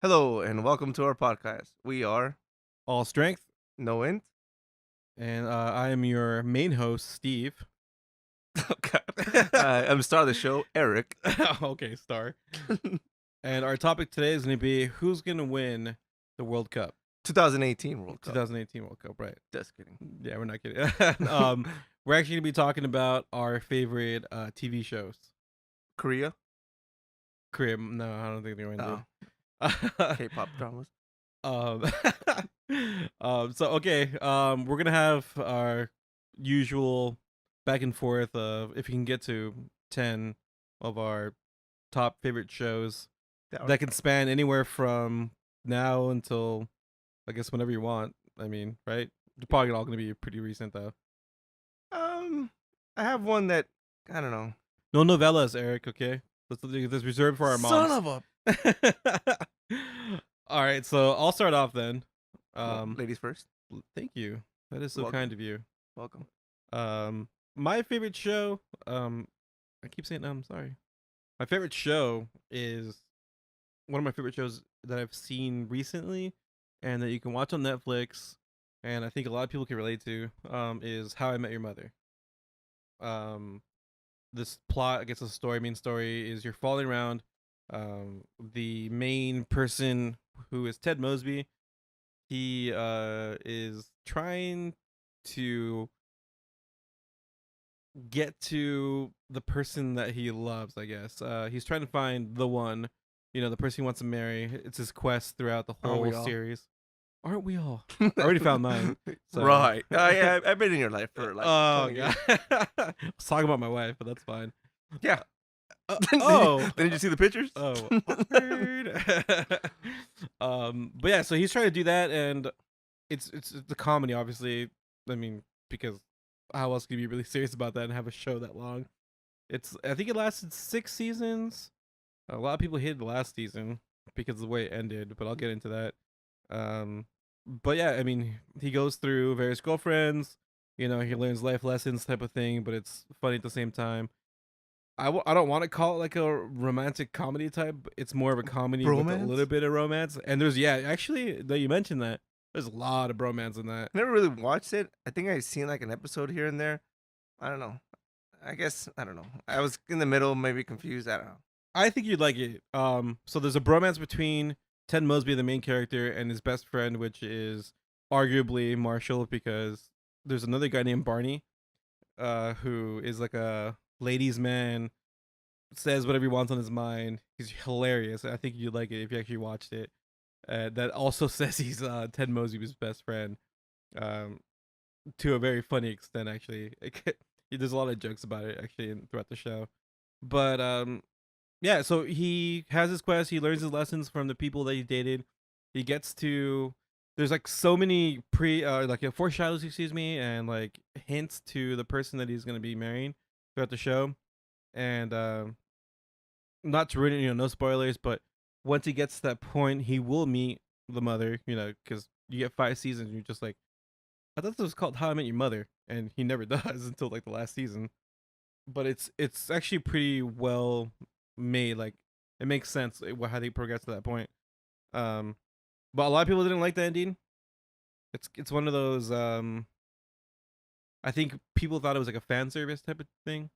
Hello and welcome to our podcast. We are All Strength, No Int. and I am your main host, Steve. Oh God. I'm the star of the show, Eric. Okay, Star. And our topic today is going to be who's going to win the World Cup, 2018 World Cup. 2018 World Cup, right? Just kidding. Yeah, we're not kidding. We're actually going to be talking about our favorite TV shows. Korea. Korea, no, I don't think they're going to. K-pop dramas. Um, we're gonna have our usual back and forth of if you can get to 10 of our top favorite shows that can span anywhere from now until I guess whenever you want. I mean, right? They're probably all gonna be pretty recent though. I have one that I don't know. No novellas, Eric. Okay, let's reserved for our moms. Son of a. All right, so I'll start off then. Ladies first. Thank you. That is so Welcome. kind of you. Welcome. My favorite show. I keep saying I'm sorry. My favorite show is one of my favorite shows that I've seen recently, and that you can watch on Netflix, and I think a lot of people can relate to. Is How I Met Your Mother. This plot, I guess, the story, main story is you're following around. The main person who is Ted Mosby. He is trying to get to the person that he loves, I guess. He's trying to find the one, the person he wants to marry. It's his quest throughout the whole series. Aren't we all? I already found mine. So. Right. Yeah, I've been in your life for like 20 years. I was talking about my wife, but that's fine. Yeah. Did you see the pictures? Oh, awkward. But yeah, so he's trying to do that, and it's the comedy, obviously. I mean, because how else can you be really serious about that and have a show that long? I think it lasted 6 seasons. A lot of people hated the last season because of the way it ended, but I'll get into that. But yeah, I mean, he goes through various girlfriends. He learns life lessons type of thing, but it's funny at the same time. I don't want to call it like a romantic comedy type. It's more of a comedy with a little bit of romance. And actually, that you mentioned that, there's a lot of bromance in that. Never really watched it. I think I've seen like an episode here and there. I don't know. I don't know. I was in the middle, maybe confused. I don't know. I think you'd like it. So there's a bromance between Ted Mosby, the main character, and his best friend, which is arguably Marshall, because there's another guy named Barney, who is like a ladies' man, says whatever he wants on his mind. He's hilarious. I think you'd like it if you actually watched it. That also says he's Ted Mosby's best friend, to a very funny extent. Actually, there's a lot of jokes about it actually throughout the show. But yeah. So he has his quest. He learns his lessons from the people that he dated. He gets to. There's like so many foreshadows, excuse me, and like hints to the person that he's gonna be marrying throughout the show, and not to ruin it, no spoilers, but once he gets to that point, he will meet the mother, because you get 5 seasons, and you're just like, I thought this was called How I Met Your Mother, and he never does until like the last season. But it's actually pretty well made. Like, it makes sense how they progress to that point. But a lot of people didn't like the ending. It's one of those. I think people thought it was like a fan service type of thing.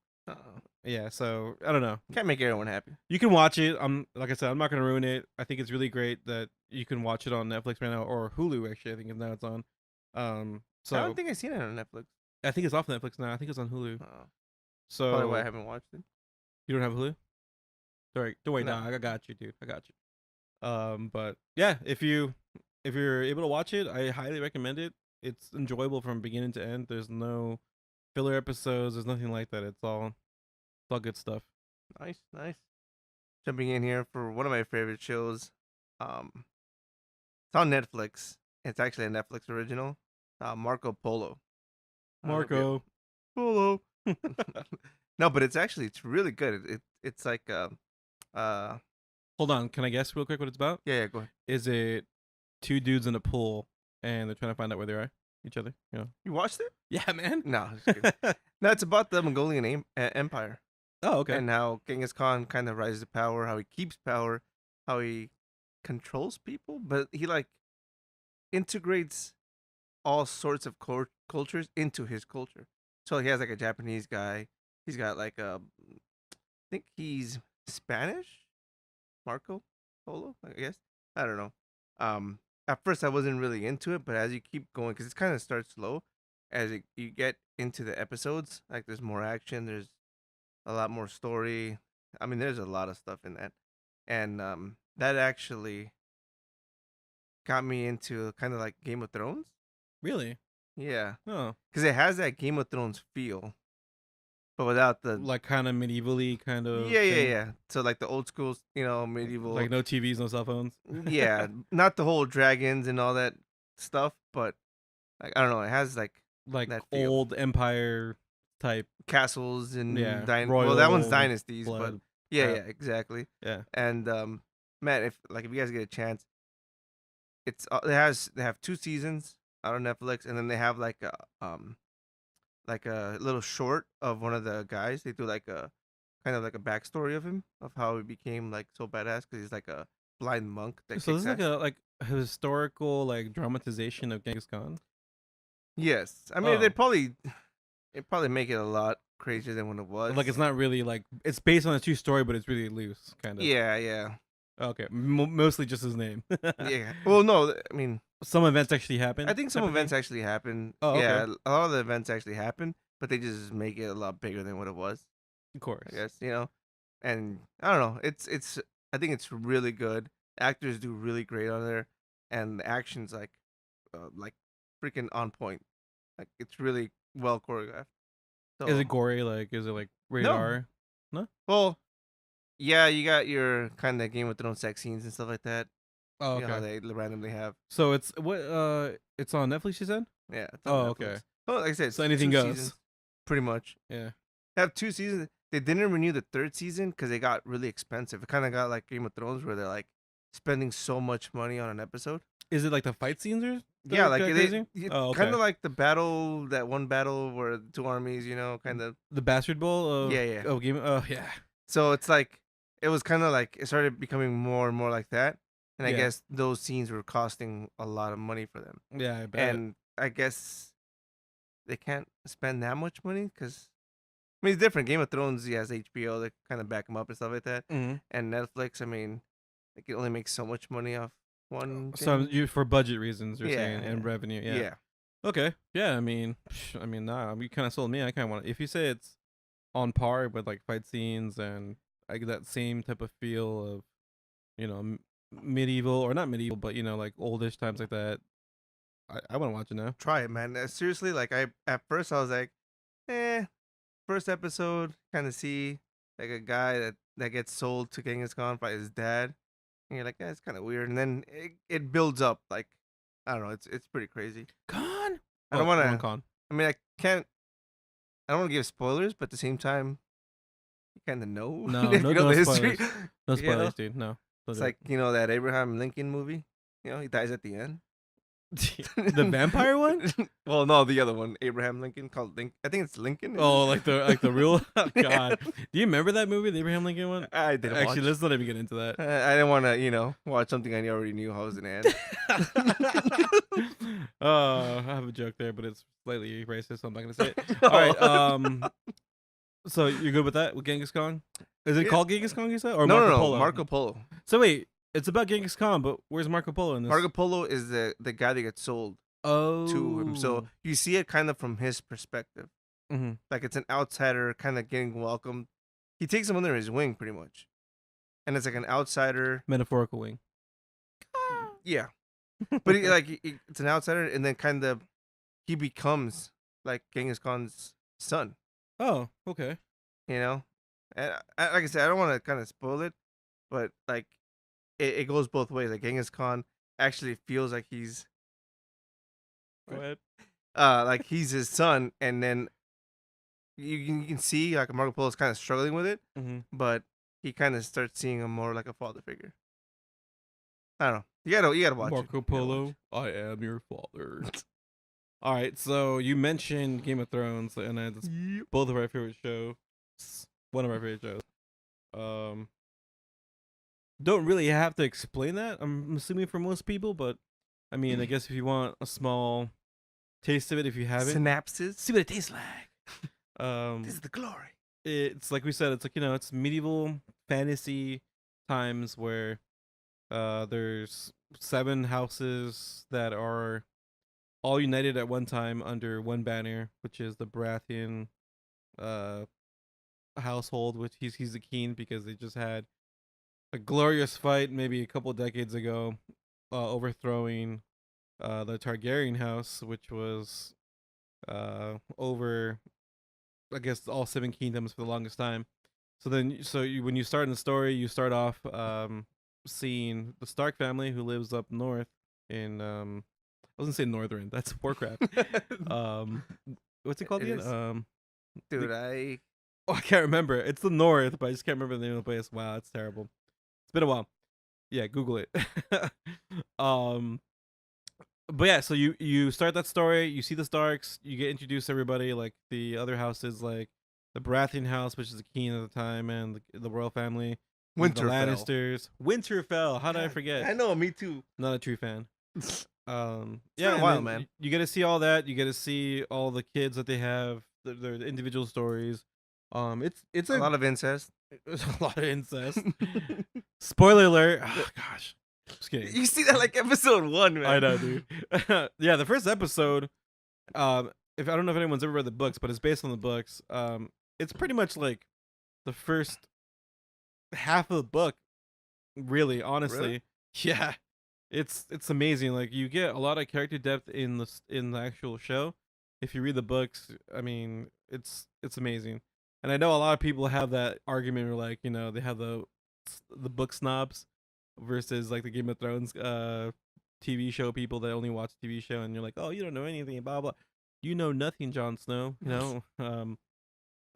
Yeah, so I don't know. Can't make everyone happy. You can watch it. Like I said, I'm not gonna ruin it. I think it's really great that you can watch it on Netflix right now, or Hulu. Actually, I think now it's on. So I don't think I've seen it on Netflix. I think it's off Netflix now. I think it's on Hulu. So probably why I haven't watched it. You don't have Hulu? Sorry, don't worry. No. I got you, dude. I got you. But yeah, if you're able to watch it, I highly recommend it. It's enjoyable from beginning to end. There's no filler episodes. There's nothing like that. It's all good stuff. Nice. Jumping in here for one of my favorite shows. It's on Netflix. It's actually a Netflix original. Marco Polo. Marco Polo. No, but it's really good. It's like Hold on, can I guess real quick what it's about? Yeah, go ahead. Is it 2 dudes in a pool and they're trying to find out where they are? Each other? You watched it? Yeah, man. No, no, it's about the Mongolian Empire. Oh, okay. And how Genghis Khan kind of rises to power, how he keeps power, how he controls people, but he like integrates all sorts of cultures into his culture. So he has like a Japanese guy. He's got like a, I think he's Spanish, Marco Polo, I guess. I don't know. At first I wasn't really into it, but as you keep going, because it kind of starts slow, you get into the episodes, like there's more action, there's a lot more story. I mean, there's a lot of stuff in that, and that actually got me into kind of like Game of Thrones. Really? Yeah, Oh, because it has that Game of Thrones feel, but without the like kind of medievally kind of yeah, yeah, thing. yeah. So like the old school, medieval. Like no TVs, no cell phones. Yeah, not the whole dragons and all that stuff, but like I don't know, it has like Like that feel. old empire type. Castles and Yeah, well, that one's royal dynasties, but blood yeah, crap. yeah, exactly. Yeah. And man, if you guys get a chance, they have 2 seasons out on Netflix, and then they have like a little short of one of the guys. They do like a kind of like a backstory of him, of how he became like so badass, because he's like a blind monk that So this kicks is like ass. a historical like dramatization of Genghis Khan. Yes, I mean Oh, they probably make it a lot crazier than what it was. like it's not really like it's based on a true story, but it's really loose, kind of. Yeah, yeah, Okay, mostly just his name. yeah. Well, no, I mean, Some events actually I happen, think some type of events thing. actually happen. Oh, okay, Yeah, a lot of the events actually happen, but they just make it a lot bigger than what it was. of I course. guess and I don't know. It's I think it's really good. Actors do really great on there, and the action's like freaking on point. Like it's really well choreographed. Is So it gory? Like, is it like rated no, R? No. well, yeah, you got your kind of Game of Thrones sex scenes and stuff like that. Oh, You know how okay. they randomly have. So it's what? It's on Netflix. You said? Yeah, it's on Oh, Netflix. okay. Oh, like I said, So it's anything 2 seasons, goes. pretty much. Yeah. They have 2 seasons. They didn't renew the third season because they got really expensive. It kind of got like Game of Thrones, where they're like spending so much money on an episode. Is it like the fight scenes or Yeah, that like got crazy? it's Oh, kind okay. of like the battle, that one battle where the two armies, kind of. The Bastard Bowl Yeah, yeah. of game. Oh, yeah. So it's like it was kind of like it started becoming more and more like that, and I Yeah. guess those scenes were costing a lot of money for them, Yeah, I bet. and I guess they can't spend that much money because I mean it's different. Game of Thrones, he has HBO that kind of back them up and stuff like that, Hmm. and Netflix. I mean, they can only make so much money off one So thing. you for budget reasons, you're Yeah, saying, and yeah, revenue. Yeah. yeah. Okay. Yeah. I mean, nah. You kind of sold me. I kind of want. If you say it's on par with like fight scenes and like that same type of feel of, medieval or not medieval, but like oldish times like that, I want to watch it now. Try it, man. Seriously, like at first I was like, first episode, kind of see like a guy that gets sold to Genghis Khan by his dad, and you're like, yeah, it's kind of weird, and then it builds up. Like, I don't know, it's pretty crazy. Con. I don't Oh, want one to. con. I mean, I don't want to give spoilers, but at the same time, you kind of know, No, no, the no history. spoilers. No You know, spoilers, dude. No. Don't it's do like that Abraham Lincoln movie. He dies at the end. it. The vampire one? Well, no, the other one, Abraham Lincoln, called Link. I think it's Lincoln. Oh, like the real. Oh, Yeah. God. Do you remember that movie, the Abraham Lincoln one? I didn't Actually, watch. let's not even get into that. I didn't want to, watch something I already knew how it was gonna end. I have a joke there, but it's slightly racist, so I'm not gonna say it. All right. So you're good with that with Genghis Khan? Is it Yeah. called Genghis Khan? You said or No, Marco no, no, Polo? Marco Polo. So wait, it's about Genghis Khan, but where's Marco Polo in this? Marco Polo is the guy that gets sold to him. So Oh. you see it kind of from his perspective. Mm-hmm. Like it's an outsider kind of getting welcomed. He takes him under his wing pretty much. And it's like an outsider. Metaphorical wing. Yeah. But it's an outsider, and then kind of he becomes like Genghis Khan's son, Oh, okay. And like I said, I don't want to kind of spoil it, but like it goes both ways. Like Genghis Khan actually feels like he's Go ahead. like he's his son, and then you can see like Marco Polo is kind of struggling with it, Mm-hmm. but he kind of starts seeing him more like a father figure. I don't know. You gotta watch it. Marco You gotta watch Polo, I am your father. All right, so you mentioned Game of Thrones, and it's it. both of our favorite shows. One of our favorite shows. Um, don't really have to explain that. I'm assuming for most people, but I mean, I guess if you want a small taste of it, if you haven't, Synapses. see what it tastes like. This is the glory. It's like we said, it's like it's medieval fantasy times where there's 7 houses that are all united at one time under one banner, which is the Baratheon uh household, which he's the king because they just had a glorious fight maybe a couple decades ago, overthrowing the Targaryen house, which was over, I guess, all 7 kingdoms for the longest time. So then, when you start in the story, you start off seeing the Stark family who lives up north in I wasn't saying Northern. That's Warcraft. um, what's it called It again? is. Dude, I I can't remember. It's the North, but I just can't remember the name of the place. Wow, it's terrible. It's been a while. Yeah, Google it. um, but yeah, so you start that story. You see the Starks. You get introduced to everybody, like the other houses, like the Baratheon house, which is the king at the time, and the royal family. The Winterfell. Lannisters. Winterfell. How did I forget? I know, me too. Not a true fan. Yeah, and a while, then man. you get to see all that. You get to see all the kids that they have, their individual stories. It's A lot of incest. There's a lot of incest. Spoiler alert. Oh, gosh, just kidding. You see that like episode 1, man. I know, dude. Yeah, the first episode. If I don't know if anyone's ever read the books, but it's based on the books. It's pretty much like the first half of the book. Really, honestly, Really? yeah. It's amazing. Like you get a lot of character depth in the actual show. If you read the books, I mean, it's amazing. And I know a lot of people have that argument where like, they have the book snobs versus like the Game of Thrones TV show people that only watch TV show, and you're like, "Oh, you don't know anything, blah blah." You know nothing, Jon Snow,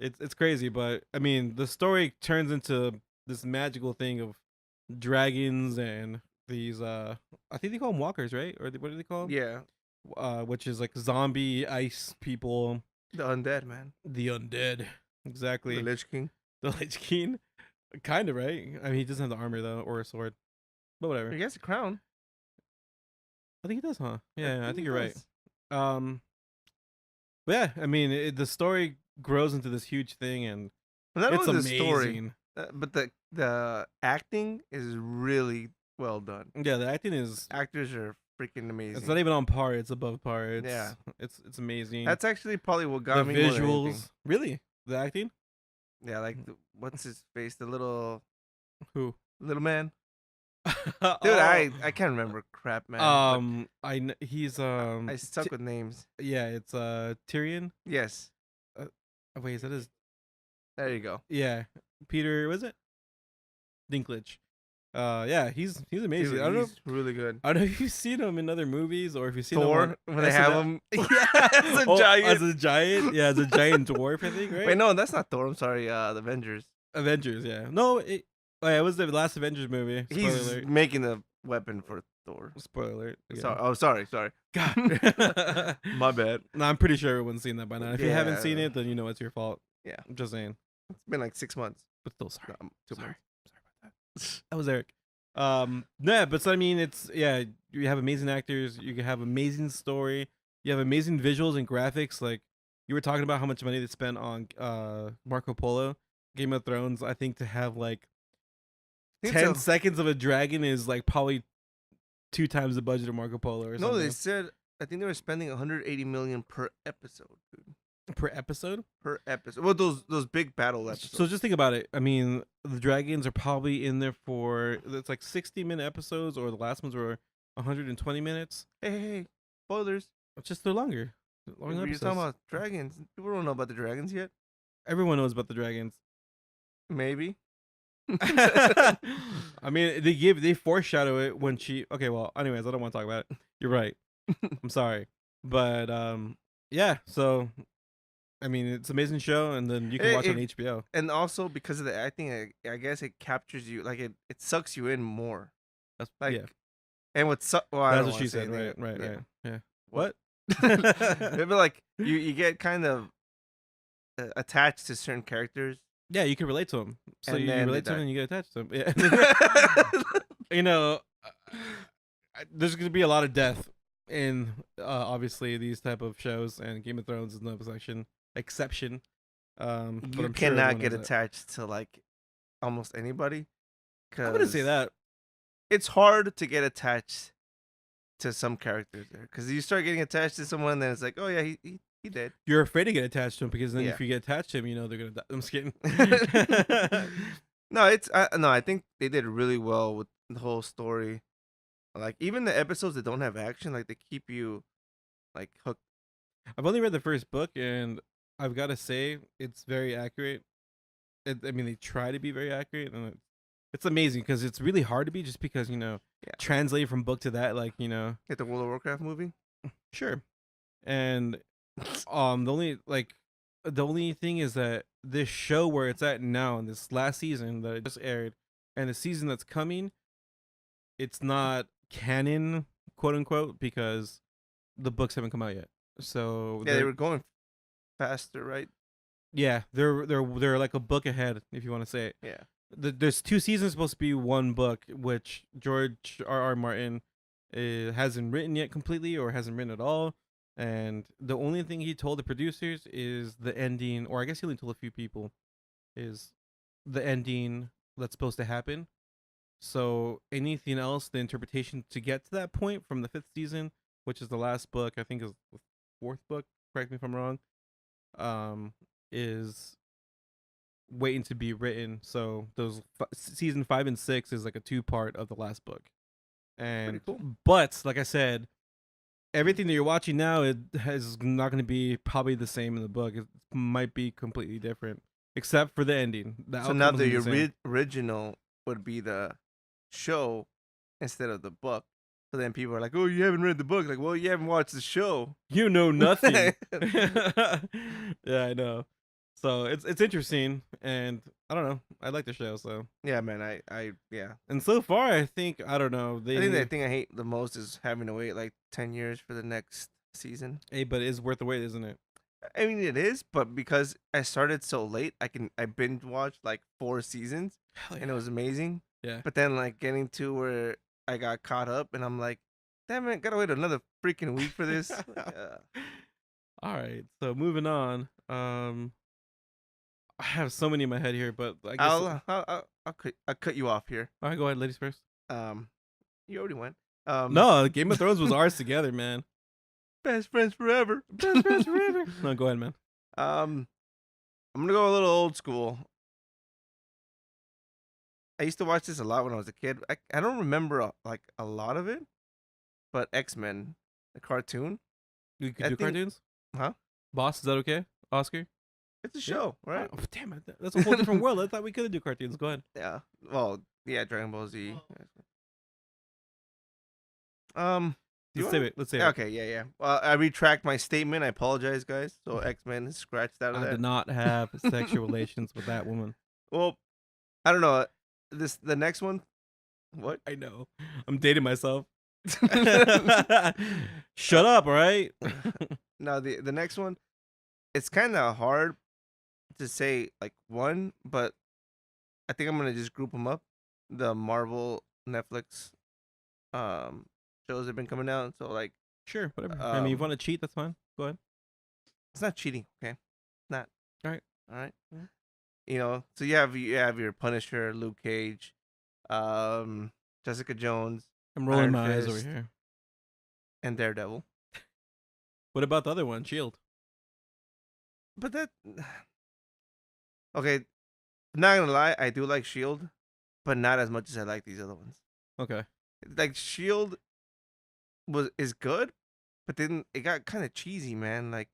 it's crazy, but I mean, the story turns into this magical thing of dragons and these I think they call them walkers, right? Or what do they call them? Yeah. Which is like zombie ice people, The undead, man. the undead. Exactly. The Lich King. The Lich King. Kind of, right? I mean, he doesn't have the armor though, or a sword. But whatever. He gets a crown. I think he does, huh? Yeah, I think he you're right. does. But yeah, I mean, the story grows into this huge thing, and Well, not it's only the amazing. story, but the acting is really well done. Yeah, the acting is. Actors are freaking amazing. It's not even on par. It's above par. It's, Yeah. it's amazing. That's actually probably what the got me more than anything. visuals. Really, the acting. Yeah, like what's his face? The little Who? man. Dude, Oh. I can't remember crap, man. He's I suck with names. yeah, it's Tyrion. Yes. Oh, wait, is that his? There you go. Yeah, Peter. Was it? Dinklage. Yeah, he's amazing. Dude, I don't know. he's really good. I don't know if you've seen him in other movies or if you've seen him Thor, on when they have SNL. him as a Oh, giant. as a giant. Yeah, as a giant dwarf, I think. Right? Wait, no, that's not Thor. I'm sorry. The Avengers. Avengers. Yeah. No, it was the last Avengers movie. Spoiler He's alert. making the weapon for Thor. Spoiler alert. again. Sorry. God. My bad. No, I'm pretty sure everyone's seen that by now. If you haven't seen Yeah. it, then it's your fault. Yeah. I'm just saying. It's been like 6 months. But still, sorry. No, 2 Sorry. months. Sorry about that. That was Eric. Yeah, but so, I mean, it's you have amazing actors, you have amazing story, you have amazing visuals and graphics. Like you were talking about how much money they spent on Marco Polo, Game of Thrones. I think to have like 10 seconds of a dragon is like probably 2 times the budget of Marco Polo or something. No, they said I think they were spending 180 million per episode, dude. Per episode? Per episode. Well, those big battle episodes. So just think about it. I mean, the dragons are probably in there for it's like 60-minute episodes, or the last ones were 120 minutes. Hey, spoilers. It's just they're longer. Long You're episodes. talking about dragons. People don't know about the dragons yet. Everyone knows about the dragons. Maybe. I mean, they foreshadow it when she. Okay, well, anyways, I don't want to talk about it. You're right. I'm sorry, but yeah. So, I mean, it's an amazing show, and then you can watch it on HBO. And also because of the acting, I guess it captures you. Like it sucks you in more. That's Like, yeah. and what that's what she said. Right. Yeah. What? Maybe like you get kind of attached to certain characters Yeah, you can relate to him. So and you then they relate to him die. and you get attached to him. Yeah. You know, there's going to be a lot of death in obviously these type of shows, and Game of Thrones is no exception. But You I'm sure cannot everyone get has that. attached to like almost anybody I wouldn't say because that. it's hard to get attached to some characters there. Because you start getting attached to someone, then it's like, oh yeah, he did. You're afraid to get attached to him because then Yeah. if you get attached to him, you know they're gonna die. I'm just kidding. No, it's no. I think they did really well with the whole story. Like even the episodes that don't have action, like they keep you like hooked. I've only read the first book, and I've got to say it's very accurate. I mean, they try to be very accurate, and it's amazing because it's really hard to be just because Yeah. translating from book to that, like Get the World of Warcraft movie. sure. And the only thing is that this show where it's at now in this last season that it just aired, and the season that's coming, it's not canon, quote unquote, because the books haven't come out yet. So Yeah, they were going faster, right? yeah, they're like a book ahead, if you want to say it. Yeah. There's 2 seasons supposed to be one book, which George R. Martin hasn't written yet completely, or hasn't written at all. And the only thing he told the producers is the ending, or I guess he only told a few people, is the ending that's supposed to happen. So anything else, the interpretation to get to that point from the 5th season, which is the last book, I think is the 4th book. Correct me if I'm wrong. Is waiting to be written. So those season 5 and 6 is like a 2-part of the last book. And Pretty cool. but like I said, everything that you're watching now is not going to be probably the same in the book. It might be completely different, except for the ending. So now the original would be the show instead of the book. So then people are like, "Oh, you haven't read the book." Like, well, you haven't watched the show. You know nothing. Yeah, I know. So it's interesting, and I don't know. I like the show, so Yeah, man. Yeah. and so far I think I don't know. I think the thing I hate the most is having to wait like 10 years for the next season. Hey, but it's worth the wait, isn't it? I mean, it is, but because I started so late, I binge watched like 4 seasons, Hell and it was amazing. Yeah. But then like getting to where I got caught up, and I'm like, damn it, gotta wait another freaking week for this. All right. So moving on. I have so many in my head here, but I guess I'll cut you off here. all right. Go ahead, ladies first. You already went. No, Game of Thrones was ours together, man. Best friends forever. Best friends forever. No, go ahead, man. I'm gonna go a little old school. I used to watch this a lot when I was a kid. I don't remember like a lot of it, but X-Men, the cartoon. We could I do think- cartoons. Huh? Boss, is that okay? Oscar. It's a show, right? Oh, damn it, that's a whole different world. I thought we could do cartoons. Go ahead. Yeah. Well, yeah, Dragon Ball Z. Do you Let's save wanna- it. Let's save it. Okay, yeah. Well, I retract my statement. I apologize, guys. So X-Men is scratched out of I that. did not have sexual relations with that woman. Well, I don't know. The next one. What? I know. I'm dating myself. Shut up, all right? No, the next one. It's kind of hard to say like one, but I think I'm gonna just group them up. The Marvel Netflix shows have been coming out, so like Sure, whatever. I mean, if you Um, want to cheat, that's fine. Go ahead. it's not cheating, okay? It's not. Alright. All right. Mhm. You know, so you have your Punisher, Luke Cage, Jessica Jones, I'm rolling Iron my eyes over Fist. here. and Daredevil. What about the other one, Shield? But that okay, not gonna lie, I do like Shield, but not as much as I like these other ones. Okay. Like Shield is good, but then it got kind of cheesy, man. Like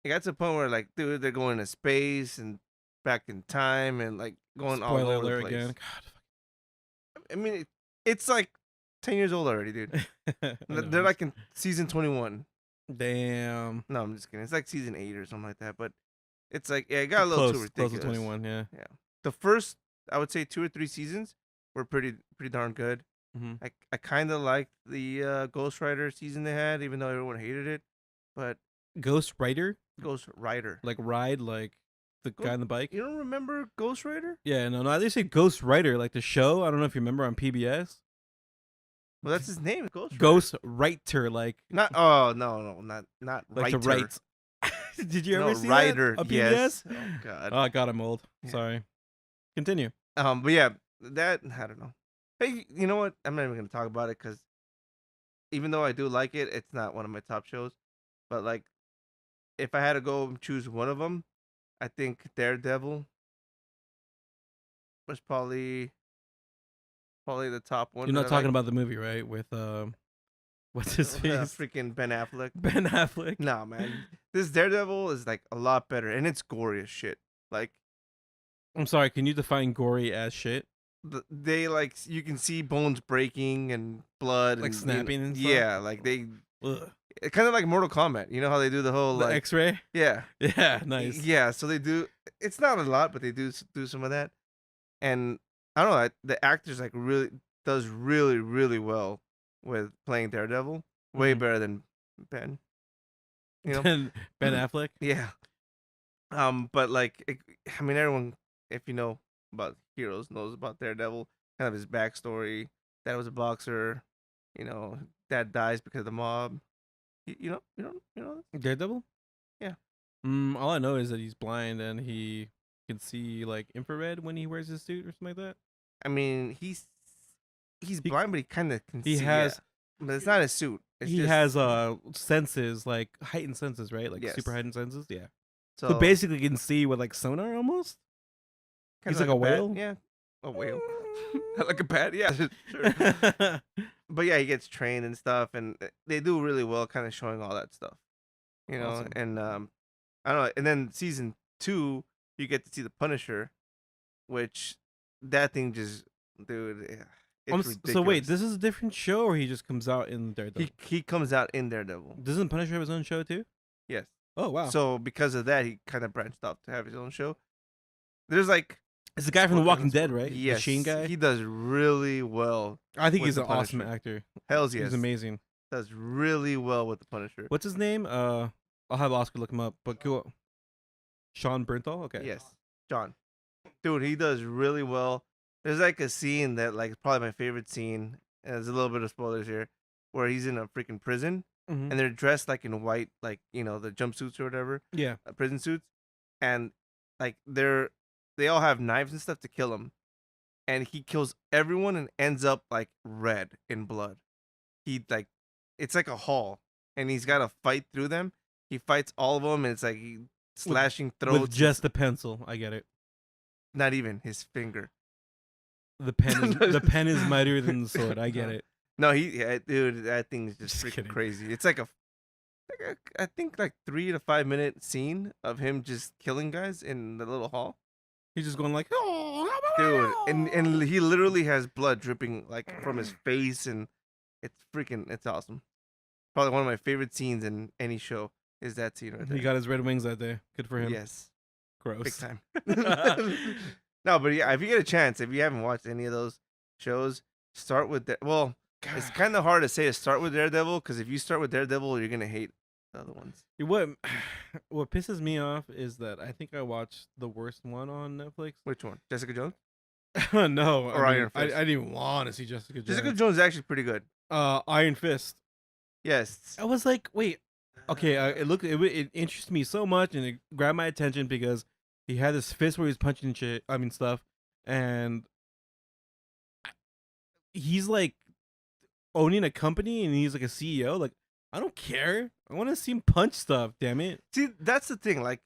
it got to the point where like, dude, they're going to space and back in time and like going all Spoiler over the alert place. again. I mean, it's like 10 years old already, dude. God. I They're know. like in season 21. Damn. No, I'm just kidding. It's like season 8 or something like that. But it's like, yeah, it got a little too ridiculous. Close to 21, yeah. The first, I would say 2 or 3 seasons were pretty darn good. Mm-hmm. I kind of liked the Ghost Rider season they had, even though everyone hated it. But Ghost Rider? Ghost Rider, Like ride, like the guy on the bike. You don't remember Ghost Rider? Yeah, no, I just say Ghost Rider, like the show. I don't know if you remember on PBS. Well, that's his name, Ghost Rider. Ghost Writer, like Not. Oh no, not like writer. the right. Did you No, ever see Rider. that on PBS? Yes. Oh God. Oh, God, I'm old. Yeah. Sorry. Continue. But yeah, that I don't know. Hey, you know what? I'm not even gonna talk about it because even though I do like it, it's not one of my top shows. But like, if I had to go and choose one of them, I think Daredevil was probably the top one. You're that not I talking like. about the movie, right? With what's his face? Freaking Ben Affleck. Ben Affleck. Nah, man, this Daredevil is like a lot better, and it's gory as shit. Like I'm sorry. Can you define gory as shit? they like you can see bones breaking and blood, Like and, snapping and stuff? yeah, like they Ugh. kind of like Mortal Kombat. You know how they do the whole The like X-ray. yeah. Yeah, nice. Yeah, so they do. It's not a lot, but they do some of that. And I don't know. The actor's like does really well with playing Daredevil. Way Mhm. better than Ben. You know? Ben Affleck. Yeah. But like, I mean, everyone, if you know about heroes, knows about Daredevil. Kind of his backstory. Dad was a boxer. You know, dad dies because of the mob. You know. Daredevil. Yeah. All I know is that he's blind and he can see like infrared when he wears his suit or something like that. I mean, he's blind, but he kind of can He see. has. Yeah. But it's not a suit. It's He just, has senses, like heightened senses, right? Like Yes. super heightened senses. Yeah. so So basically, you can see with like sonar almost. kinda he's like a bat. whale? Yeah, a whale. Like a bat. Yeah, sure. But yeah, he gets trained and stuff, and they do really well, kind of showing all that stuff. You know, Awesome. and I don't know. And then season 2, you get to see the Punisher, which that thing just, dude, it's ridiculous. So wait, this is a different show, or he just comes out in Daredevil? he comes out in Daredevil. Doesn't Punisher have his own show too? Yes. Oh wow! So because of that, he kind of branched off to have his own show. There's like it's the guy from The Walking Dead, right? Yes, The Sheen guy. He does really well. I think with he's the an awesome Punisher. actor. Hells yes. He's amazing. Does really well with the Punisher. What's his name? I'll have Oscar look him up. But cool. Sean Bernthal. Okay. Yes, John. Dude, he does really well. There's like a scene that like probably my favorite scene. And there's a little bit of spoilers here, where he's in a freaking prison Mhm. and they're dressed like in white, like the jumpsuits or whatever, Yeah. prison suits, and like they all have knives and stuff to kill him, and he kills everyone and ends up like red in blood. He like it's like a hall, and he's got to fight through them. He fights all of them, and it's like he slashing throats With just a pencil. I get it. not even his finger. The pen is mightier than the sword. I get it. No, dude, that thing is just freaking kidding. crazy. It's like I think like 3 to 5 minute scene of him just killing guys in the little hall, He's just going like, oh, dude, and he literally has blood dripping like from his face, and it's awesome. Probably one of my favorite scenes in any show is that scene right there. he got his red wings that day. Good for him. Yes, Gross. big time. No, but yeah, if you get a chance, if you haven't watched any of those shows, start with well, it's kind of hard to say to start with Daredevil, because if you start with Daredevil, you're gonna hate the other ones. What pisses me off is that I think I watched the worst one on Netflix. Which one? Jessica Jones? No, Or Iron Fist? I didn't even want to see Jessica Jones. Jessica Jones is actually pretty good. Iron Fist. Yes. I was like, wait, okay. It interested me so much, and it grabbed my attention because he had this fist where he was punching shit. I mean stuff, and he's like owning a company, and he's like a CEO. Like, I don't care. I want to see him punch stuff. Damn it. See, that's the thing. Like,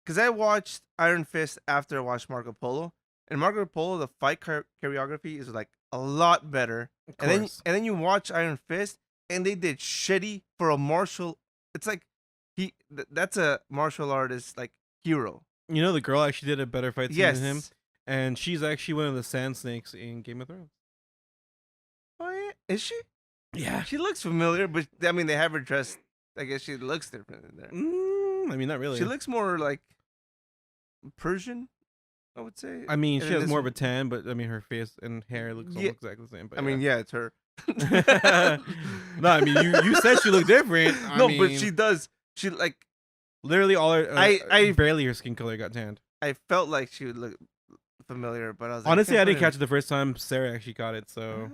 because I watched Iron Fist after I watched Marco Polo, and Marco Polo, the fight choreography is like a lot better. Of And course. then you watch Iron Fist, and they did shitty for a martial. It's like that's a martial artist like hero. You know, the girl actually did a better fight scene Yes. than him, and she's actually one of the Sand Snakes in Game of Thrones. Oh yeah, is she? Yeah. She looks familiar, but I mean they have her dressed. I guess she looks different in there. I mean, not really. She looks more like Persian, I would say. I mean, And she in has this more of one- a tan, but I mean, her face and hair looks Yeah. almost exactly the same. But I mean, yeah, it's her. No, I mean, you said she looked different. No, but she does. She like Literally, all her I barely her skin color got tanned. I felt like she would look familiar, but I was like, Honestly, I can't didn't put catch it the first time Sarah actually caught it, so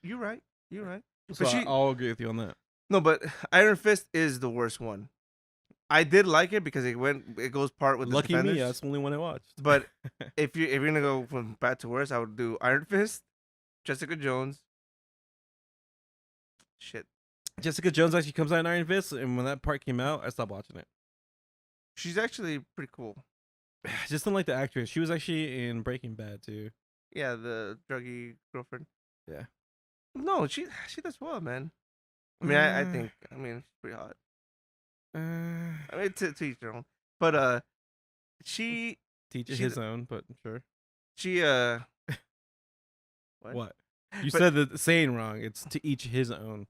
you're right. You're right. so But she I'll agree with you on that. no, but Iron Fist is the worst one. I did like it because it goes part with the Lucky me, Defenders. that's the only one I watched. But if you're gonna go from bad to worse, I would do Iron Fist, Jessica Jones. Shit, Jessica Jones actually comes out in Iron Fist, and when that part came out, I stopped watching it. she's actually pretty cool. Just didn't like the actress. She was actually in Breaking Bad too. Yeah, the druggy girlfriend. Yeah. No, she does well, man. I mean, I think she's pretty hot. I mean, to each their own. But she teach she his own, but sure. she What? You But- said the saying wrong. It's to each his own.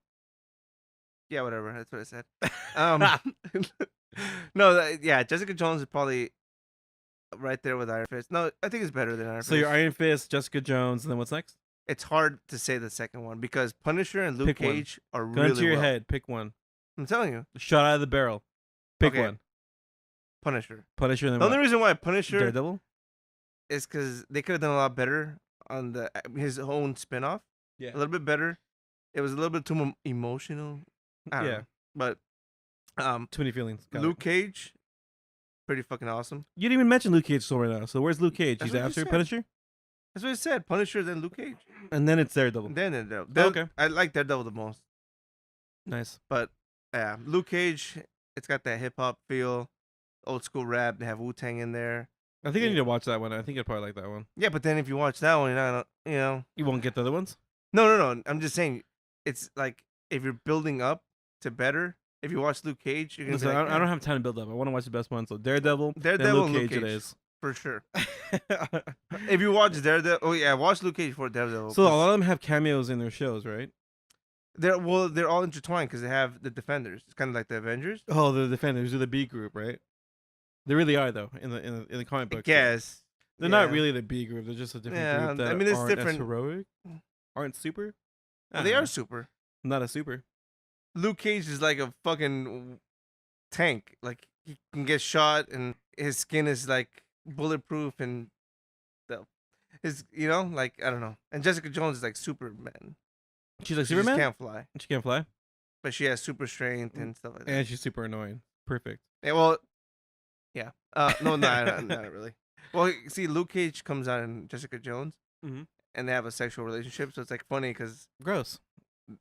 yeah, whatever. That's what I said. No, yeah, Jessica Jones is probably right there with Iron Fist. No, I think it's better than Iron Fist. So your Iron Fist, Jessica Jones, and then what's next? It's hard to say the second one because Punisher and Luke Pick one. Cage are Gun really to your well. head. Pick one. I'm telling you, Shot out of the barrel. Pick Okay. one. Punisher. Punisher. And then The only what? reason why Punisher Daredevil. is because they could have done a lot better on his own spinoff. Yeah. A little bit better. It was a little bit too emotional. I don't Yeah. know. But Too many feelings. Got Luke it. Cage, pretty fucking awesome. You didn't even mention Luke Cage still right now. So where's Luke Cage? That's He's what I after said. Punisher, That's what I said. Punisher, then Luke Cage. and then it's Daredevil. Then Daredevil. Okay. I like Daredevil the most. Nice. But yeah, Luke Cage, it's got that hip hop feel, old school rap. They have Wu-Tang in there. I think I Yeah. need to watch that one. I think I'd probably like that one. Yeah, but then if you watch that one, you're not You won't get the other ones. No. I'm just saying, it's like if you're building up to better. If you watch Luke Cage, you're gonna Listen, be like, I don't have time to build up. I want to watch the best one. So Daredevil, then Daredevil Luke and Luke Cage, it Cage. is. for sure. If you watch Daredevil, oh yeah, watch Luke Cage for Daredevil. So a lot of them have cameos in their shows, right? they're all intertwined because they have the Defenders. It's kind of like the Avengers. Oh, the Defenders are the B group, right? They really are though in the comic I book. guess They're yeah. not really the B group. They're just a different Yeah, group that I mean, it's aren't as different. heroic, aren't super. I Well, don't they know. are super. Not a super. Luke Cage is like a fucking tank. Like he can get shot, and his skin is like bulletproof, and like I don't know. And Jessica Jones is like Superman. She's like She just Superman. can't fly, She can't fly, but she has super strength and stuff like that. and she's super annoying. Perfect. Yeah, well, yeah. No, not really. Well, see, Luke Cage comes out in Jessica Jones, Mhm. and they have a sexual relationship. So it's like funny because Gross.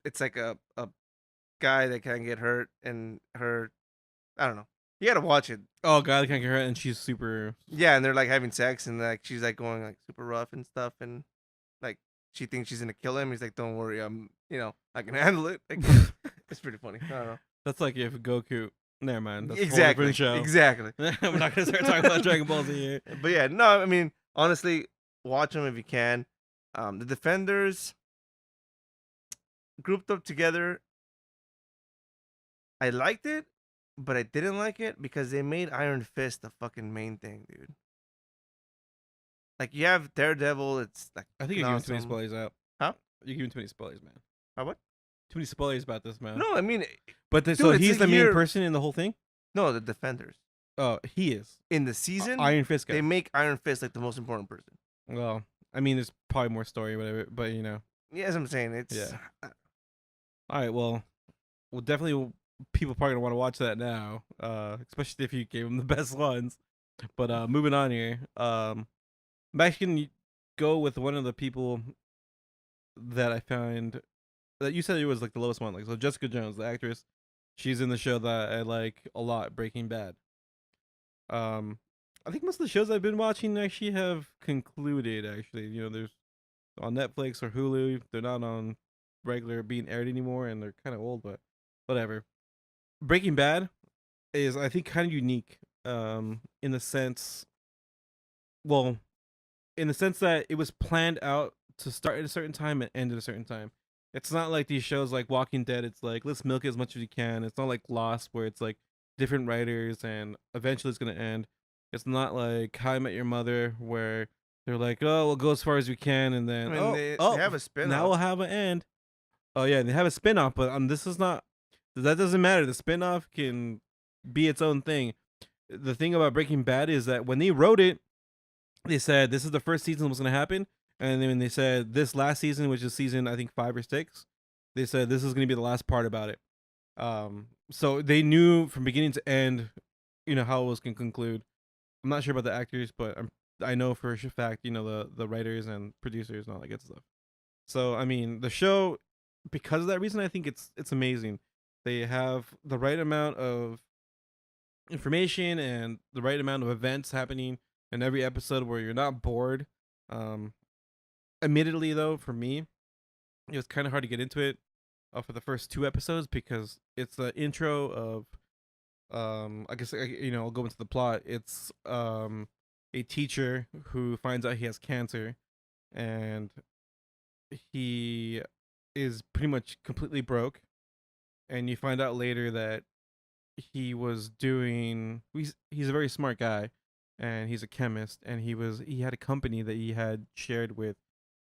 it's like a guy that can get hurt, and her, I don't know. You gotta watch it. Oh god, I can't get her, and she's super. Yeah, and they're like having sex, and like she's like going like super rough and stuff, and like she thinks she's gonna kill him. He's like, "Don't worry, I can handle it." Like, it's pretty funny. I don't know. That's like if Goku. Never mind. That's a whole Exactly. different show. Exactly. We're not gonna start talking about Dragon Ball Z here. But yeah, no, I mean, honestly, watch them if you can. The Defenders grouped up together. I liked it, but I didn't like it because they made Iron Fist the fucking main thing, dude. Like you have Daredevil, it's like I think you're giving too many awesome. spoilers out. Huh? You're giving too many spoilers, man. What? Too many spoilers about this, man. No, I mean, But dude, so it's he's a the main year- person in the whole thing. no, the Defenders Oh, he is in the season. Iron Fist guy. They make Iron Fist like the most important person. Well, I mean, there's probably more story, whatever. But you know, Yeah, as I'm saying, it's Yeah. all right. Well, definitely people probably gonna want to watch that now, especially if you gave them the best ones. But moving on here, I'm actually gonna go with one of the people that I find that you said it was like the lowest one. Like so, Jessica Jones, the actress, she's in the show that I like a lot, Breaking Bad. I think most of the shows I've been watching actually have concluded. Actually, you know, there's on Netflix or Hulu. They're not on regular being aired anymore, and they're kind of old, but whatever. Breaking Bad is, I think, kind of unique. In the sense, well, in the sense that it was planned out to start at a certain time and end at a certain time. It's not like these shows like Walking Dead. It's like let's milk it as much as we can. It's not like Lost where it's like different writers and eventually it's gonna end. It's not like How I Met Your Mother where they're like, oh, we'll go as far as we can, and then I mean, they have a spin-off. now we'll have an end. Oh yeah, they have a spin-off, but this is not. That doesn't matter. The spin-off can be its own thing. The thing about Breaking Bad is that when they wrote it, they said this is the first season was going to happen, and then they said this last season, which is season I think 5 or 6, they said this is going to be the last part about it. So they knew from beginning to end, how it was going to conclude. I'm not sure about the actors, but I know for a fact, the writers and producers and all that good stuff. So I mean, the show, because of that reason, I think it's amazing. They have the right amount of information and the right amount of events happening in every episode where you're not bored. Um, Admittedly, though, for me, it was kind of hard to get into it for the first 2 episodes because it's the intro of I guess I'll go into the plot. It's a teacher who finds out he has cancer, and he is pretty much completely broke, and you find out later that he's a very smart guy, and he's a chemist, and he had a company that he had shared with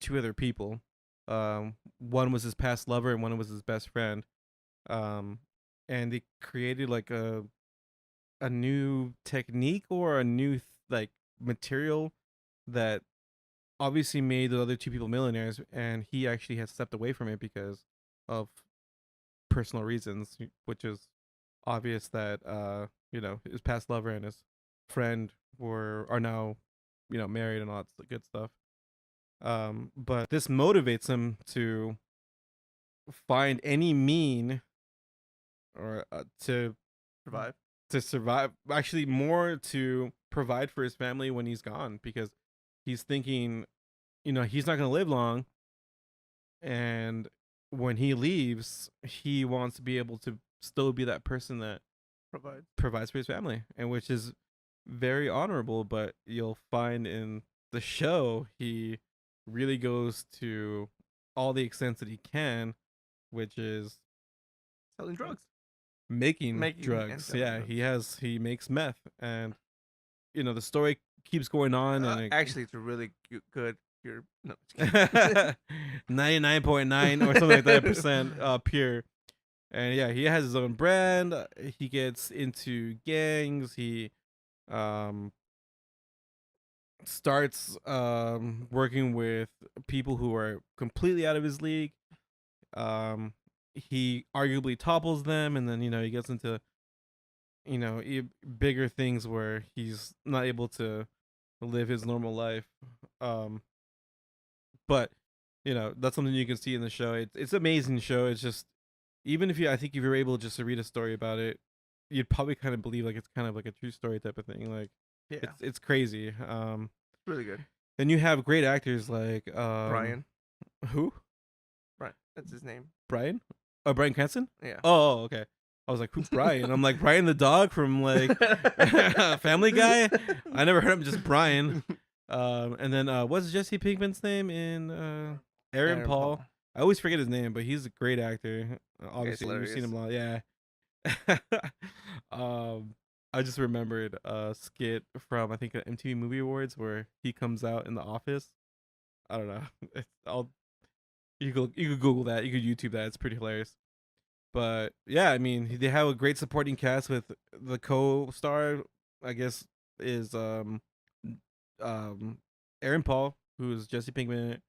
2 other people. One was his past lover and one was his best friend. And they created like a new technique or a new like material that obviously made the other 2 people millionaires, and he actually has stepped away from it because of personal reasons, which is obvious that his past lover and his friend are now married and all that good stuff. But this motivates him to find any mean or Survive. to survive. Actually, more to provide for his family when he's gone, because he's thinking, he's not going to live long, and when he leaves, he wants to be able to still be that person that provides for his family, and which is very honorable. But you'll find in the show he really goes to all the extents that he can, which is Selling drugs. making drugs. Yeah, drugs. he makes meth, and the story keeps going on. And actually, it's a really good. You're no, 99.9 or something like that percent pure. And yeah, he has his own brand. He gets into gangs. He starts working with people who are completely out of his league. He arguably topples them, and then he gets into bigger things where he's not able to live his normal life. But that's something you can see in the show. It's an amazing show. It's just, even I think if you're able just to read a story about it, you'd probably kind of believe like it's kind of like a true story type of thing. Like, yeah, it's crazy. Really good. Then you have great actors like Brian. Who? Brian. That's his name. Brian? Oh, Bryan Cranston? Yeah. Oh, okay. I was like, who's Brian? I'm like, Brian the dog from like Family Guy? I never heard him, just Brian. And then what's Jesse Pinkman's name in Aaron Paul? I always forget his name, but he's a great actor. Obviously, you've seen him a lot. Yeah. I just remembered a skit from I think MTV Movie Awards where he comes out in the office. I don't know. You could Google that. You could YouTube that. It's pretty hilarious. But yeah, I mean, they have a great supporting cast with the co-star, I guess, is Aaron Paul, who's Jesse Pinkman.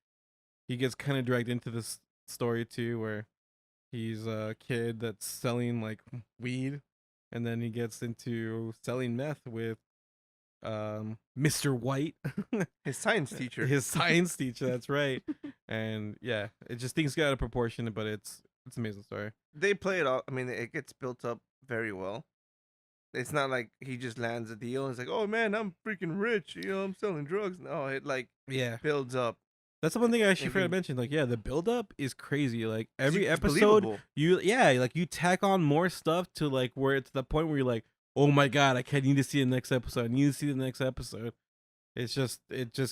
He gets kind of dragged into this story too, where he's a kid that's selling like weed, and then he gets into selling meth with Mr. White, his science teacher. That's right. And yeah, it just things get out of proportion, but it's an amazing story. They play it all. I mean, it gets built up very well. It's not like he just lands a deal and it's like, oh man, I'm freaking rich. I'm selling drugs. No, it like builds up. That's the one thing I actually forgot to mention. Like, yeah, the build up is crazy. Like every episode, you tack on more stuff to like where it's the point where you're like, oh my god, I need to see the next episode. I need to see the next episode. It just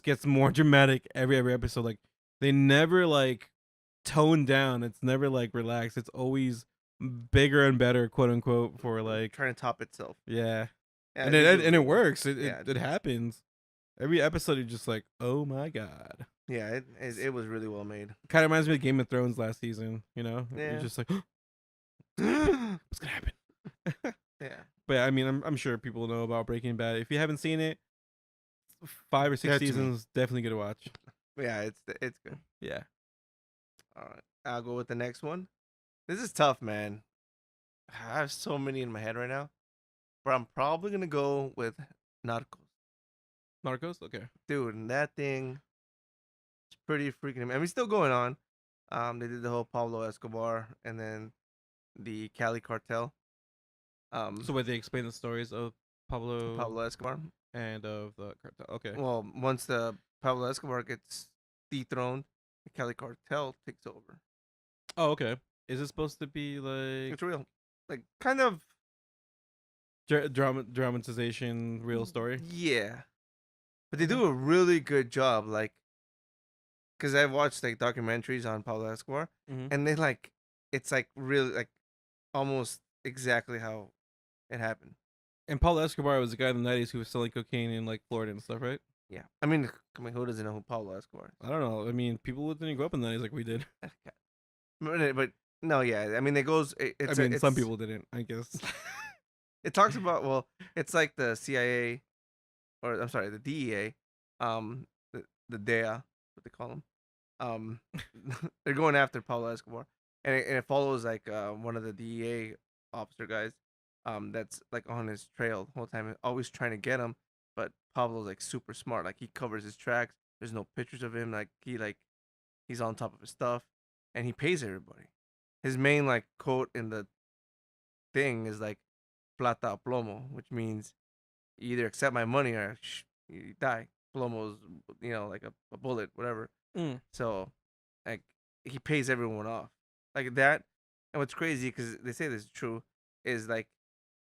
gets more dramatic every episode. Like they never like tone down. It's never like relaxed. It's always bigger and better, quote unquote, for like trying to top itself. Yeah, and it works. It happens. Every episode, you're just like, oh my god. Yeah, it was really well made. Kind of reminds me of Game of Thrones last season. Yeah. You're just like, what's gonna happen? Yeah. But I mean, I'm sure people know about Breaking Bad. If you haven't seen it, 5 or 6 Dead to me. seasons, definitely good to watch. Yeah, it's good. Yeah. All right, I'll go with the next one. This is tough, man. I have so many in my head right now, but I'm probably gonna go with Narcos. Narcos. Okay. Dude, and that thing is pretty freaking. I mean, it's still going on. They did the whole Pablo Escobar and then the Cali cartel. So where they explain the stories of Pablo Pablo Escobar. and of the cartel. Okay. Well, once the Pablo Escobar gets dethroned, the Cali cartel takes over. Oh, okay. Is it supposed to be like It's real, like kind of. dramatization, real story? Yeah, but they Okay. do a really good job. Like, cause I've watched like documentaries on Pablo Escobar, Mm-hmm. and they like, it's like really like almost exactly how it happened. And Pablo Escobar was the guy in the 90s who was selling cocaine in like Florida and stuff, right? Yeah, I mean, who doesn't know who Pablo Escobar is? I don't know. I mean, people didn't grow up in the 90s like we did. But no, yeah. I mean, it goes. I mean, some people didn't, I guess. It talks about, well, it's like the CIA, or I'm sorry, the DEA, the DEA, what they call them. Um, they're going after Pablo Escobar, and it follows like one of the DEA officer guys, that's like on his trail the whole time, always trying to get him. But Pablo's like super smart. Like he covers his tracks. There's no pictures of him. Like he's on top of his stuff, and he pays everybody. His main like quote in the thing is like "plata o plomo," which means you either accept my money or you die. Plomo's, like a bullet, whatever. Mm. So, like, he pays everyone off like that. And what's crazy, because they say this is true, is like,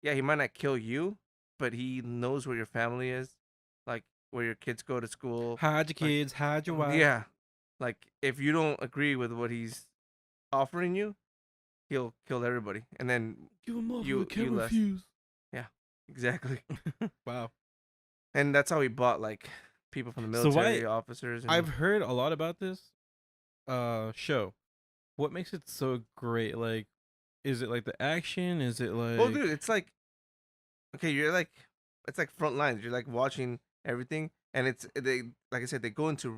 yeah, he might not kill you, but he knows where your family is, like where your kids go to school. Hide your Like, kids, hide your wife. yeah, like if you don't agree with what he's offering you, he'll kill everybody, and then You a mother you can't less. refuse. Yeah, exactly. Wow. And that's how he bought like people from the So military officers. I've heard a lot about this show. What makes it so great? Like, is it like the action? Is it Well, like dude, it's like, okay, you're like, it's like front lines. You're like watching everything, and they, like I said, they go into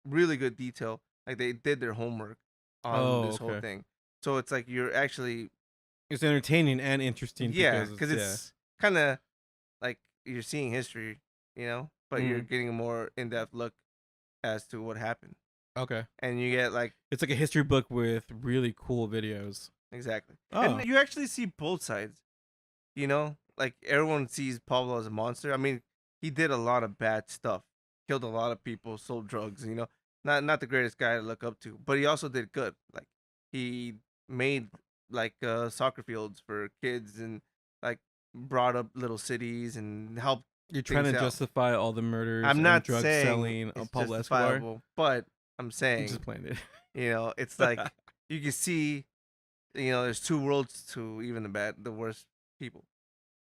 really good detail. Like they did their homework on oh, this whole okay. thing. So it's like you're actually, It's entertaining and interesting yeah, because because it's yeah. it's kind of like you're seeing history, but you're Mm, getting a more in depth look as to what happened, okay. and you get like. It's like a history book with really cool videos. Exactly. And Oh. you actually see both sides, Like everyone sees Pablo as a monster. I mean, he did a lot of bad stuff. Killed a lot of people, sold drugs. Not the greatest guy to look up to, but he also did good. Like he made like soccer fields for kids and like brought up little cities and helped You're trying things to out. justify all the murders I'm and not drug saying selling of it's Pablo Escobar. justifiable, but I'm I'm just saying, playing it. it's like you can see, there's two worlds to even the worst people.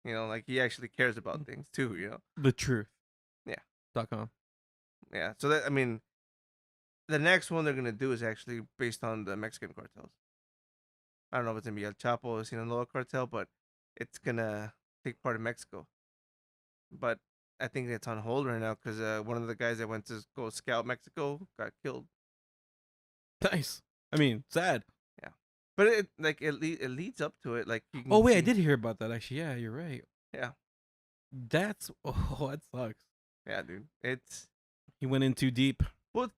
Like he actually cares about things too. The truth. Yeah. .com. Yeah. So I mean, the next one they're gonna do is actually based on the Mexican cartels. I don't know if it's gonna be El Chapo or Sinaloa cartel, but it's gonna take part in Mexico. But I think it's on hold right now because one of the guys that went to go scout Mexico got killed. Nice. I mean, sad. Yeah. But it leads up to it. Like you Oh can wait, I see. did hear about that actually. Yeah, you're right. Yeah. That's oh, that sucks. Yeah, dude. It's He went in too deep. well,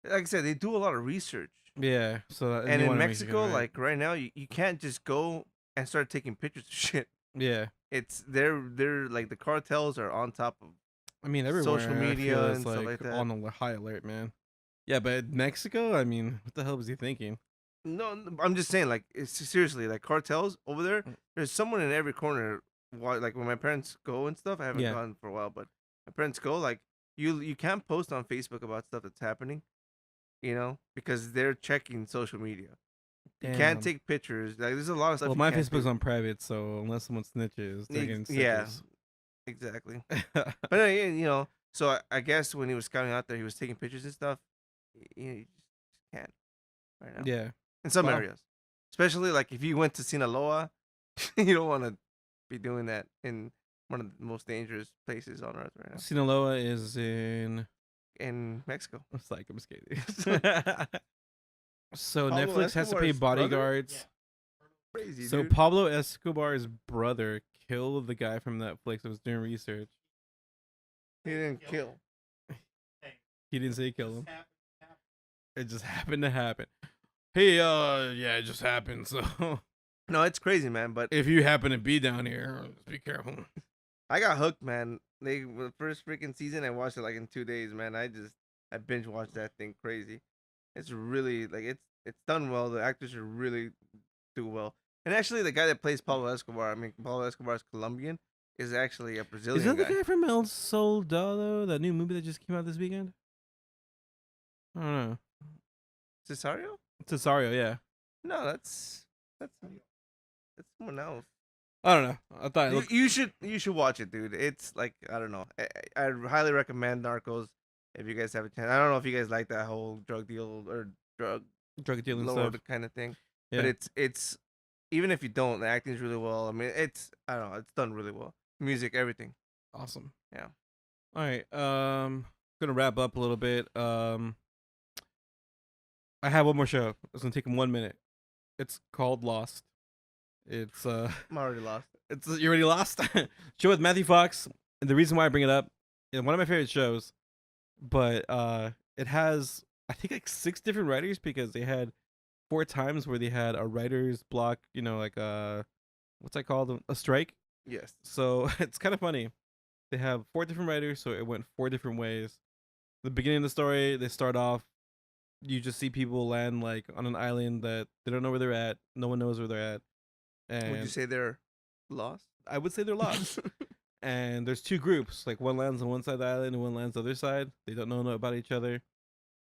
like I said, they do a lot of research. Yeah. So And you in want to make it Mexico, right. like right now, you can't just go and start taking pictures of shit. Yeah. It's they're like the cartels are on top of I mean, everywhere social I feel media is and stuff like like that. on a high alert, man. Yeah, but Mexico, I mean, what the hell was he thinking? No, I'm just saying, like, it's seriously, like cartels over there. Mm. There's someone in every corner. Like when my parents go and stuff, I haven't Yeah. gone for a while, but my parents go. Like you can't post on Facebook about stuff that's happening, because they're checking social media. You can't Damn. take pictures. Like there's a lot of stuff Well, you my can't Facebook's do. on private, so unless someone snitches, they're getting Yeah, stickers. exactly. But so I guess when he was scouting out there, he was taking pictures and stuff. You just can't right now yeah. in some Wow. areas, especially like if you went to Sinaloa, you don't want to be doing that in one of the most dangerous places on Earth right now, Sinaloa is in. in Mexico. It's like I'm just kidding. So Pablo Netflix has to pay Escobar's brother? bodyguards. Crazy, So dude. Pablo Escobar's brother killed the guy from Netflix that was doing research. He didn't kill. He didn't say kill him. It just happened to happen. Hey, yeah, it just happened. So No, it's crazy, man. But if you happen to be down here, just be careful. I got hooked, man. The first freaking season, I watched it like in 2 days, man. I binge watched that thing crazy. It's really like it's done well. The actors should really do well. And actually, the guy that plays Pablo Escobar, I mean, Pablo Escobar is Colombian, is actually a Is Brazilian that the guy. guy from El Soldado, that new movie that just came out this weekend? I don't know. Cesario? Cesario, yeah. No, that's someone else. I don't know. I thought it looked. You should watch it, dude. It's like I don't know. I highly recommend Narcos if you guys have a chance. I don't know if you guys like that whole drug deal or drug Drug dealing lord stuff. kind of thing, but Yeah. it's even if you don't, the acting's really well. I mean, it's I don't know, it's done really well. Music, everything. Awesome. Yeah. All right. Gonna wrap up a little bit. I have one more show. It's gonna take 1 minute. It's called Lost. It's I'm already lost. it's you already lost. Show with Matthew Fox. And the reason why I bring it up, it's one of my favorite shows, but it has I think like 6 different writers because they had 4 times where they had a writer's block. You know, like what's that called? A strike. Yes. So it's kind of funny. They have 4 different writers, so it went 4 different ways. The beginning of the story, they start off. You just see people land like on an island that they don't know where they're at. No one knows where they're at, Would you and say they're lost? I would say they're lost. And there's 2 groups. Like one lands on one side of the island and one lands on the other side. They don't know about each other,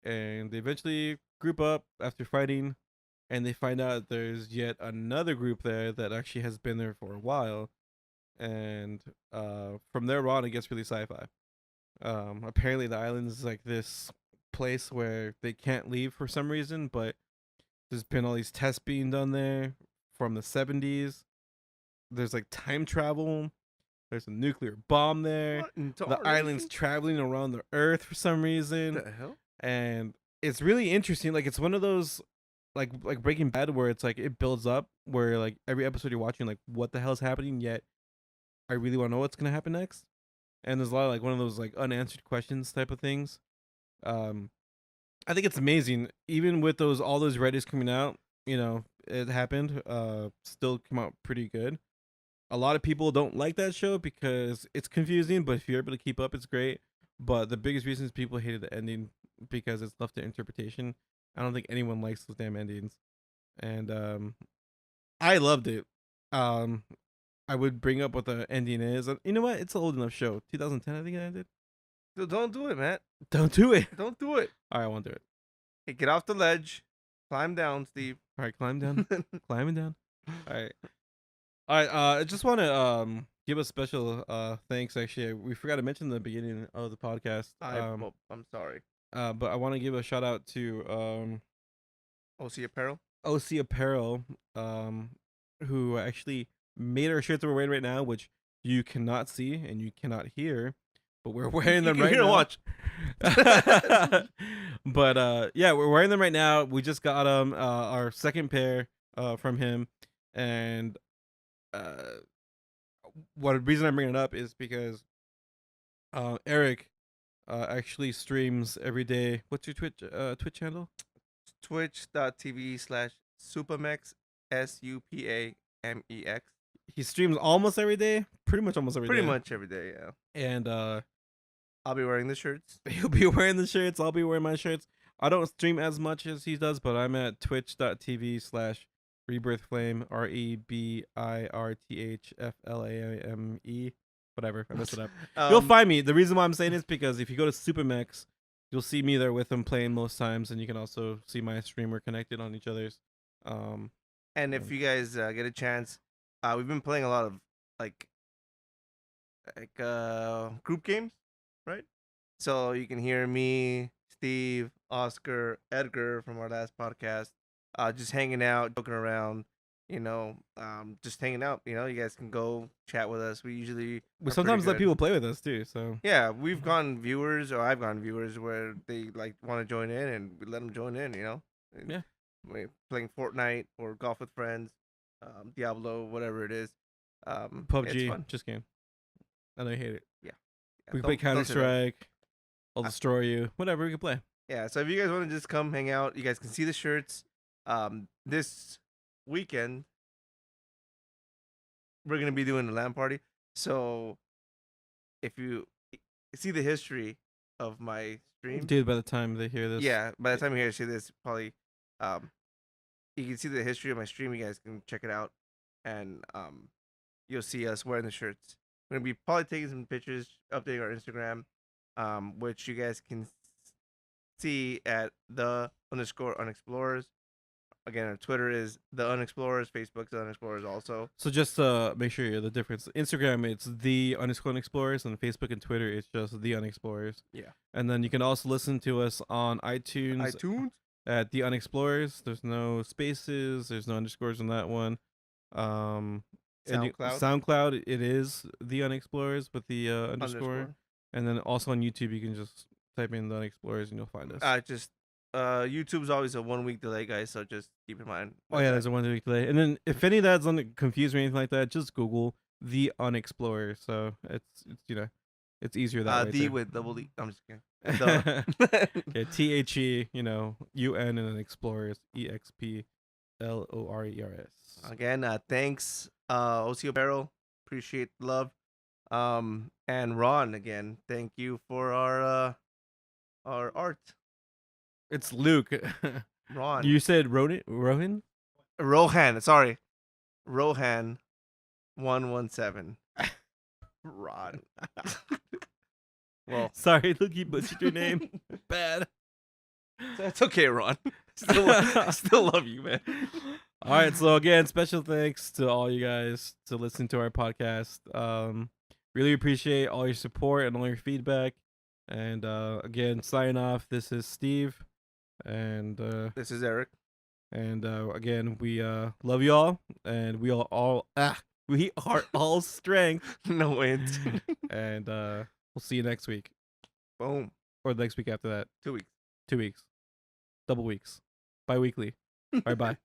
and they eventually group up after fighting, and they find out there's yet another group there that actually has been there for a while, and from there on it gets really sci-fi. Apparently the island is like this place where they can't leave for some reason, but there's been all these tests being done there from the 70s. There's like time travel. There's a nuclear bomb there. What in The island's traveling around the earth for some reason. What the hell? And it's really interesting. Like it's one of those like Breaking Bad where it's like it builds up where like every episode you're watching, like what the hell is happening, yet I really want to know what's gonna happen next. And there's a lot of like one of those like unanswered questions type of things. Um I think it's amazing. Even with those all those writers coming out, you know, it happened. Still come out pretty good. A lot of people don't like that show because it's confusing, but if you're able to keep up, it's great. But the biggest reason is people hated the ending because it's left to interpretation. I don't think anyone likes those damn endings. And I loved it. Um I would bring up what the ending is. You know what? It's an old enough show. 2010, I think it ended. Don't do it, man. Don't do it. Don't do it. All right, I won't do it. Hey, get off the ledge. Climb down, Steve. All right, climb down. Climbing down. All right. All right. I just want to give a special thanks. Actually, we forgot to mention the beginning of the podcast. I'm sorry. But I want to give a shout out to OC Apparel. OC Apparel, who actually made our shirts that we're wearing right now, which you cannot see and you cannot hear, but we're wearing them right Here, now. watch. But yeah, we're wearing them right now. We just got them, our second pair, from him, and what reason I'm bringing it up is because Eric actually streams every day. What's your Twitch handle? Twitch.tv/Supamex SUPAMEX. He streams almost every day, pretty much almost every day. Pretty much every day, yeah. And I'll be wearing the shirts. he'll be wearing the shirts. I'll be wearing my shirts. I don't stream as much as he does, but I'm at twitch.tv/rebirthflame REBIRTHFLAME. Whatever, I messed it up. You'll find me. The reason why I'm saying is because if you go to Supermex, you'll see me there with him playing most times, and you can also see my stream. We're connected on each other's. And if you guys get a chance, we've been playing a lot of like group games, right? So you can hear me, Steve, Oscar, Edgar from our last podcast, just hanging out, joking around. just hanging out. You guys can go chat with us. We usually We are pretty sometimes let good. people play with us too. So Yeah, we've gone viewers, or I've gone viewers where they like want to join in, and we let them join in. And yeah, we're playing Fortnite or golf with friends, Diablo, whatever it is. It's PUBG, fun. just game. I know you hate it. Yeah, yeah. We can play Don't Counter say that. Strike. I'll Uh, destroy you. Whatever we can play. yeah. So if you guys want to just come hang out, you guys can see the shirts. This weekend we're gonna be doing a LAN party. So if you see the history of my stream, Dude, by the time they hear this, yeah, by the time you guys see this, probably um, you can see the history of my stream. You guys can check it out, and you'll see us wearing the shirts. We're gonna be probably taking some pictures, updating our Instagram, which you guys can see at the_unexplorers. Again, our Twitter is the Unexplorers, Facebook's the Unexplorers also. So just make sure you're the difference. Instagram, it's the _unexplorers, and Facebook and Twitter, it's just the unexplorers. Yeah. And then you can also listen to us on iTunes iTunes. at the unexplorers. There's no spaces. There's no underscores on that one. And SoundCloud. SoundCloud, it is the unexplorers with the underscore. And then also on YouTube, you can just type in the unexplorers and you'll find us. YouTube's always a 1 week delay, guys. So just keep in mind. Oh yeah, there's a 1 week delay. And then if any of that's confused or anything like that, just Google the unexplorer. So it's it's easier that way. D too. with double D. I'm just kidding. Yeah, THE, UN, and then explorers, EXPLORERS. Again, thanks, Ocio Barrel. Appreciate the love. And Ron, again, thank you for our art. It's Luke. Ron. You said Rohan? Rohan. Sorry, Rohan. 117. Ron. Well, sorry, Luke, you butchered your name. Bad. That's okay, Ron. Still love you, man. All right, so again, special thanks to all you guys to listen to our podcast. Really appreciate all your support and all your feedback. And again, sign off. This is Steve, and this is Eric. And again, we love you all, and we are all strength. No wins. And we'll see you next week. Boom. Or the next week after that. 2 weeks. 2 weeks. Double weeks. Bi-weekly. All right, bye.